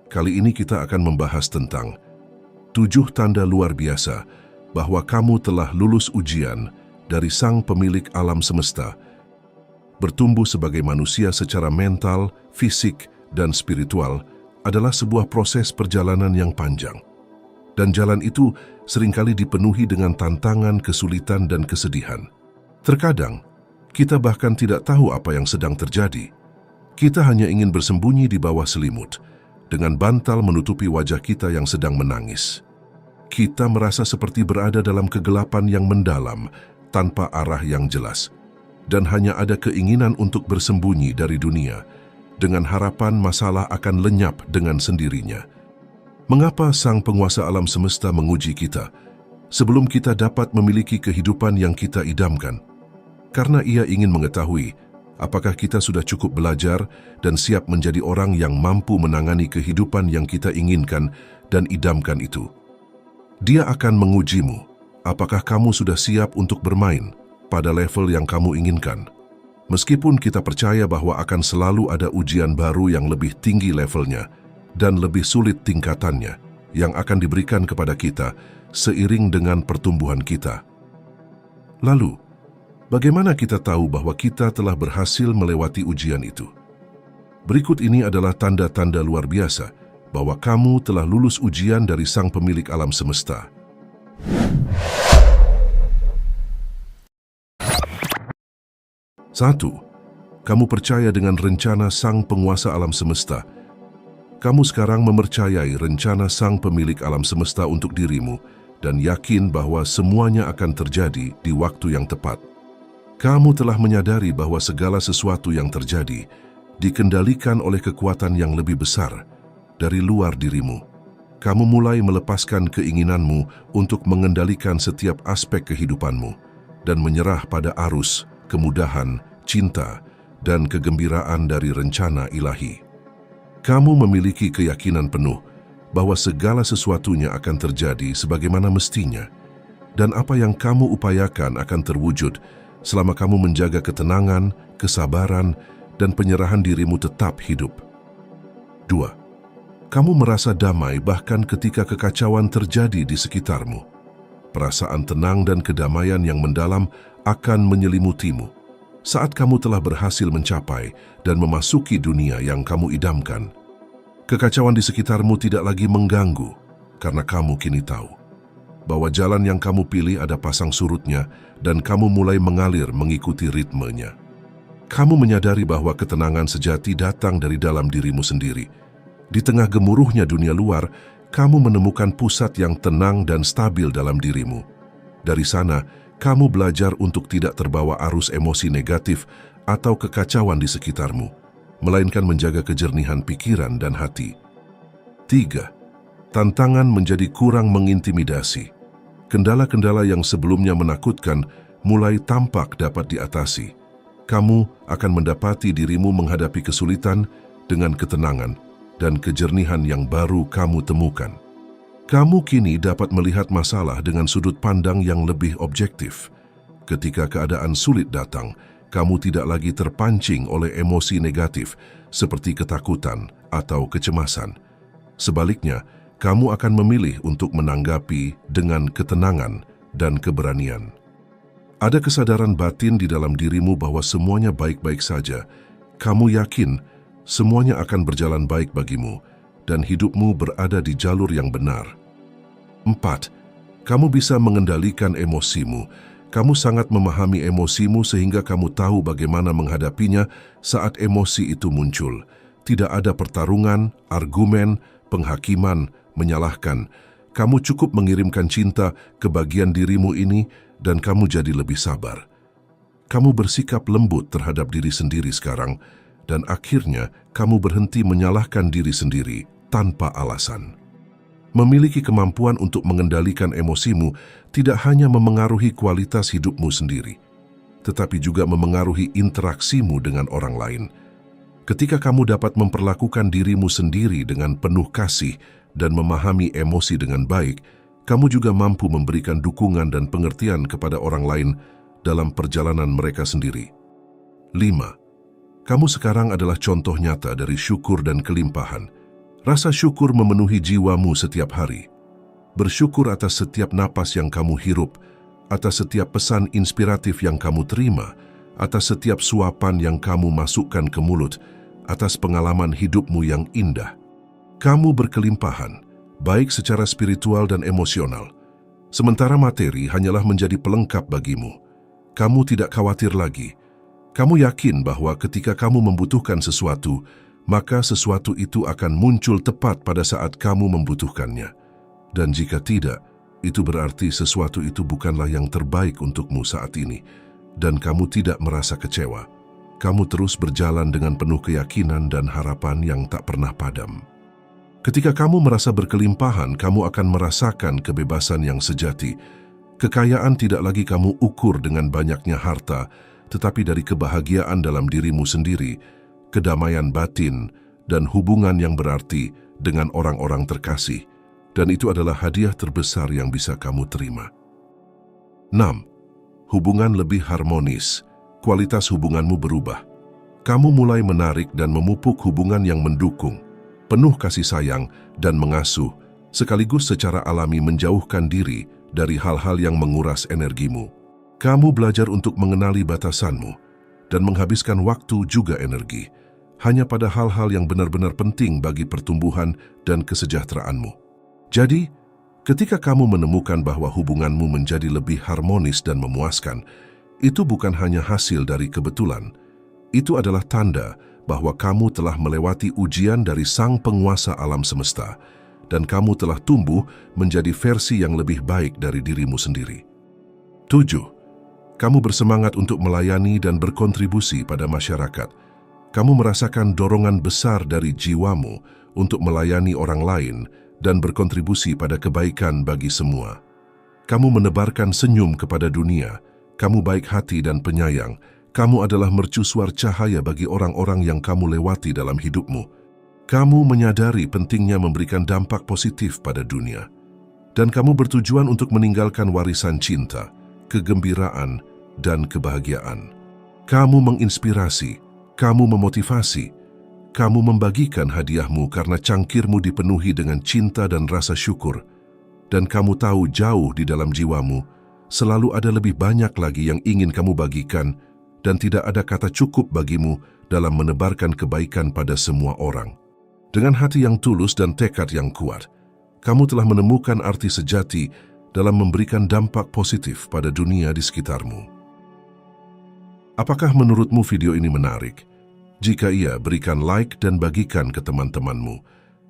Kali ini kita akan membahas tentang 7 tanda luar biasa bahwa kamu telah lulus ujian dari Sang Pemilik alam semesta. Bertumbuh sebagai manusia secara mental, fisik, dan spiritual adalah sebuah proses perjalanan yang panjang. Dan jalan itu seringkali dipenuhi dengan tantangan, kesulitan, dan kesedihan. Terkadang, kita bahkan tidak tahu apa yang sedang terjadi. Kita hanya ingin bersembunyi di bawah selimut, dengan bantal menutupi wajah kita yang sedang menangis. Kita merasa seperti berada dalam kegelapan yang mendalam, tanpa arah yang jelas, dan hanya ada keinginan untuk bersembunyi dari dunia, dengan harapan masalah akan lenyap dengan sendirinya. Mengapa Sang Penguasa Alam Semesta menguji kita sebelum kita dapat memiliki kehidupan yang kita idamkan? Karena Ia ingin mengetahui apakah kita sudah cukup belajar dan siap menjadi orang yang mampu menangani kehidupan yang kita inginkan dan idamkan itu. Dia akan mengujimu, apakah kamu sudah siap untuk bermain pada level yang kamu inginkan. Meskipun kita percaya bahwa akan selalu ada ujian baru yang lebih tinggi levelnya dan lebih sulit tingkatannya yang akan diberikan kepada kita seiring dengan pertumbuhan kita. Lalu, bagaimana kita tahu bahwa kita telah berhasil melewati ujian itu? Berikut ini adalah tanda-tanda luar biasa bahwa kamu telah lulus ujian dari Sang Pemilik alam semesta. 1. Kamu percaya dengan rencana Sang Penguasa alam semesta. Kamu sekarang mempercayai rencana Sang Pemilik alam semesta untuk dirimu dan yakin bahwa semuanya akan terjadi di waktu yang tepat. Kamu telah menyadari bahwa segala sesuatu yang terjadi dikendalikan oleh kekuatan yang lebih besar dari luar dirimu. Kamu mulai melepaskan keinginanmu untuk mengendalikan setiap aspek kehidupanmu dan menyerah pada arus, kemudahan, cinta, dan kegembiraan dari rencana ilahi. Kamu memiliki keyakinan penuh bahwa segala sesuatunya akan terjadi sebagaimana mestinya, dan apa yang kamu upayakan akan terwujud selama kamu menjaga ketenangan, kesabaran, dan penyerahan dirimu tetap hidup. 2. Kamu merasa damai bahkan ketika kekacauan terjadi di sekitarmu. Perasaan tenang dan kedamaian yang mendalam akan menyelimutimu saat kamu telah berhasil mencapai dan memasuki dunia yang kamu idamkan. Kekacauan di sekitarmu tidak lagi mengganggu karena kamu kini tahu bahwa jalan yang kamu pilih ada pasang surutnya dan kamu mulai mengalir mengikuti ritmenya. Kamu menyadari bahwa ketenangan sejati datang dari dalam dirimu sendiri. Di tengah gemuruhnya dunia luar, kamu menemukan pusat yang tenang dan stabil dalam dirimu. Dari sana, kamu belajar untuk tidak terbawa arus emosi negatif atau kekacauan di sekitarmu, melainkan menjaga kejernihan pikiran dan hati. 3. Tantangan menjadi kurang mengintimidasi. Kendala-kendala yang sebelumnya menakutkan mulai tampak dapat diatasi. Kamu akan mendapati dirimu menghadapi kesulitan dengan ketenangan dan kejernihan yang baru kamu temukan. Kamu kini dapat melihat masalah dengan sudut pandang yang lebih objektif. Ketika keadaan sulit datang, kamu tidak lagi terpancing oleh emosi negatif seperti ketakutan atau kecemasan. Sebaliknya, kamu akan memilih untuk menanggapi dengan ketenangan dan keberanian. Ada kesadaran batin di dalam dirimu bahwa semuanya baik-baik saja. Kamu yakin semuanya akan berjalan baik bagimu dan hidupmu berada di jalur yang benar. 4. Kamu bisa mengendalikan emosimu. Kamu sangat memahami emosimu sehingga kamu tahu bagaimana menghadapinya saat emosi itu muncul. Tidak ada pertarungan, argumen, penghakiman, menyalahkan. Kamu cukup mengirimkan cinta ke bagian dirimu ini dan kamu jadi lebih sabar. Kamu bersikap lembut terhadap diri sendiri sekarang dan akhirnya kamu berhenti menyalahkan diri sendiri tanpa alasan. Memiliki kemampuan untuk mengendalikan emosimu tidak hanya memengaruhi kualitas hidupmu sendiri, tetapi juga memengaruhi interaksimu dengan orang lain. Ketika kamu dapat memperlakukan dirimu sendiri dengan penuh kasih dan memahami emosi dengan baik, kamu juga mampu memberikan dukungan dan pengertian kepada orang lain dalam perjalanan mereka sendiri. 5. Kamu sekarang adalah contoh nyata dari syukur dan kelimpahan. Rasa syukur memenuhi jiwamu setiap hari. Bersyukur atas setiap napas yang kamu hirup, atas setiap pesan inspiratif yang kamu terima, atas setiap suapan yang kamu masukkan ke mulut, atas pengalaman hidupmu yang indah. Kamu berkelimpahan, baik secara spiritual dan emosional. Sementara materi hanyalah menjadi pelengkap bagimu. Kamu tidak khawatir lagi. Kamu yakin bahwa ketika kamu membutuhkan sesuatu, maka sesuatu itu akan muncul tepat pada saat kamu membutuhkannya. Dan jika tidak, itu berarti sesuatu itu bukanlah yang terbaik untukmu saat ini, dan kamu tidak merasa kecewa. Kamu terus berjalan dengan penuh keyakinan dan harapan yang tak pernah padam. Ketika kamu merasa berkelimpahan, kamu akan merasakan kebebasan yang sejati. Kekayaan tidak lagi kamu ukur dengan banyaknya harta, tetapi dari kebahagiaan dalam dirimu sendiri, kedamaian batin, dan hubungan yang berarti dengan orang-orang terkasih. Dan itu adalah hadiah terbesar yang bisa kamu terima. 6. Hubungan lebih harmonis. Kualitas hubunganmu berubah. Kamu mulai menarik dan memupuk hubungan yang mendukung, penuh kasih sayang dan mengasuh, sekaligus secara alami menjauhkan diri dari hal-hal yang menguras energimu. Kamu belajar untuk mengenali batasanmu dan menghabiskan waktu juga energi hanya pada hal-hal yang benar-benar penting bagi pertumbuhan dan kesejahteraanmu. Jadi, ketika kamu menemukan bahwa hubunganmu menjadi lebih harmonis dan memuaskan, itu bukan hanya hasil dari kebetulan. Itu adalah tanda bahwa kamu telah melewati ujian dari Sang Penguasa alam semesta, dan kamu telah tumbuh menjadi versi yang lebih baik dari dirimu sendiri. 7. Kamu bersemangat untuk melayani dan berkontribusi pada masyarakat. Kamu merasakan dorongan besar dari jiwamu untuk melayani orang lain dan berkontribusi pada kebaikan bagi semua. Kamu menebarkan senyum kepada dunia, kamu baik hati dan penyayang, kamu adalah mercusuar cahaya bagi orang-orang yang kamu lewati dalam hidupmu. Kamu menyadari pentingnya memberikan dampak positif pada dunia. Dan kamu bertujuan untuk meninggalkan warisan cinta, kegembiraan, dan kebahagiaan. Kamu menginspirasi, kamu memotivasi, kamu membagikan hadiahmu karena cangkirmu dipenuhi dengan cinta dan rasa syukur, dan kamu tahu jauh di dalam jiwamu, selalu ada lebih banyak lagi yang ingin kamu bagikan, dan tidak ada kata cukup bagimu dalam menebarkan kebaikan pada semua orang. Dengan hati yang tulus dan tekad yang kuat, kamu telah menemukan arti sejati dalam memberikan dampak positif pada dunia di sekitarmu. Apakah menurutmu video ini menarik? Jika iya, berikan like dan bagikan ke teman-temanmu.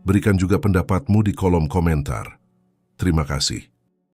Berikan juga pendapatmu di kolom komentar. Terima kasih.